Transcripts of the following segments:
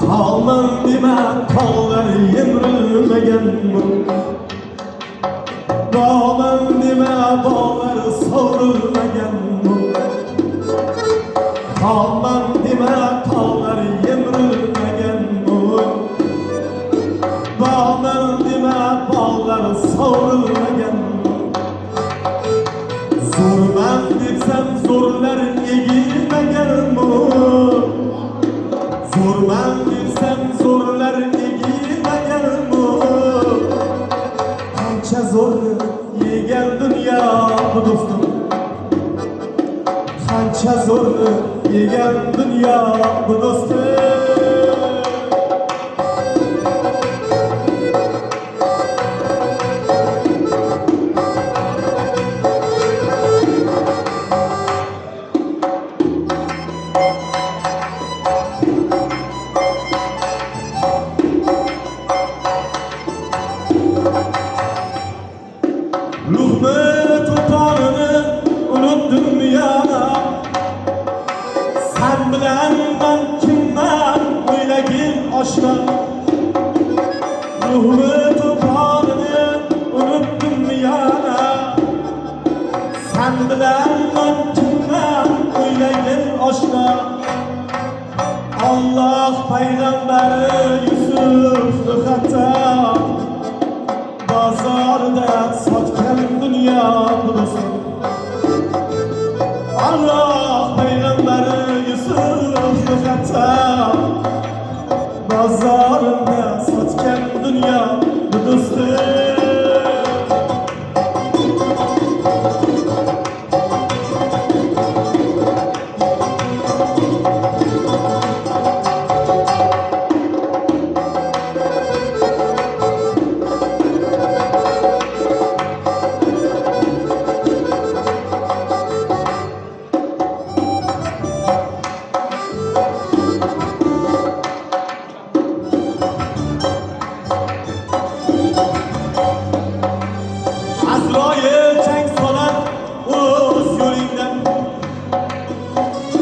Tağman deme tağlar yemrilmegen bu. Bağman deme bağlar savrilmegen bu. Tağman deme tağlar yemrilmegen bu. Bağman deme bağlar savrilmegen bu. Zorman depsem zorlar egilmegen bu. Zorman depsem zorlar egilmegen bu. Qancha zo'rni yegan dunyo bu do'stim. Qancha zo'rni yegan dunyo bu do'stim. Ruhni to'polini unutdim yana. Sen bilan men kimman o'ylagin oshna. Ruhni to'polini unutdim yana. Sen bilan men kimman o'ylagin oshna. Allah payg'ambari Yusufni hatta bozorda sotgan dunyo bu do'stim. Allah payg'ambari Yusufni hatta bozorda sotgan dunyo bu do'stim. Azroil chang solar o'z yo'lingdan.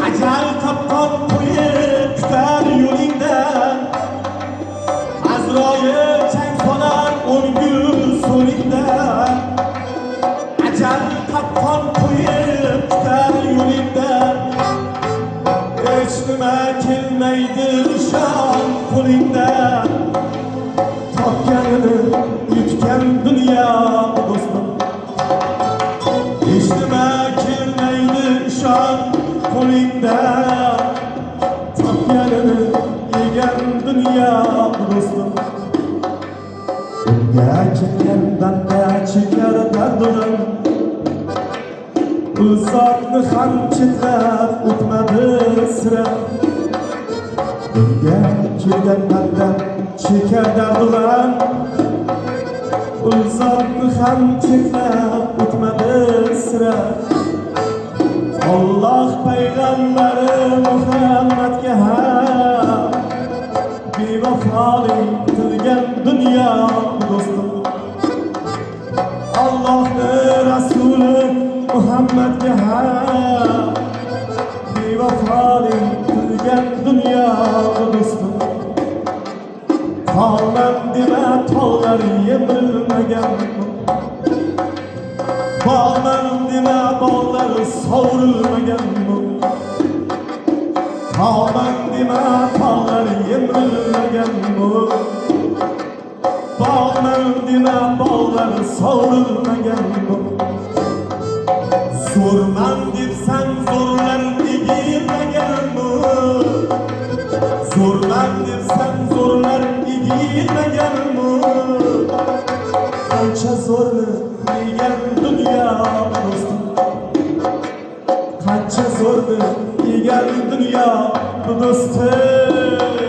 Ajal topgan qo'yib kutar yo'lingdan. Azroil chang solar o'ngul so'lingdan. Ajal topgan qo'yib kutar yo'lingdan. Hech nima kelmaydi shon qo'lingdan. Topganini yutgan dunyo bu do'stim. Hech nima kelmaydi ishon qo'lingdan. Topganini yegan dunyo bu do'stim. Bunga kelgan banda chekar dardidan. Uzoqni ham chetlab o'tmadi sira. Bunga kelgan banda chekar dardidan. Uzoqni ham chetlab o'tmadi sira. Alloh payg'ambari Muhammadga ham bevafolik qilgan dunyo bu do'stim. Allohni rasuli Muhammadga ham bevafolik qilgan dunyo bu do'stim. Tağman deme tağlar yemrilmegen bu. Bağman deme bağlar savrilmegen bu. Tağman deme tağlar yemrilmegen bu. Bağman deme bağlar savrilmegen bu. Zorman depsen zorlar egilmegen bu. Zorman depsen zorlar egilmegen bu. Qancha zo'rni yegan dunyo do'stim. Qancha zo'rni yegan dunyo bu do'stim.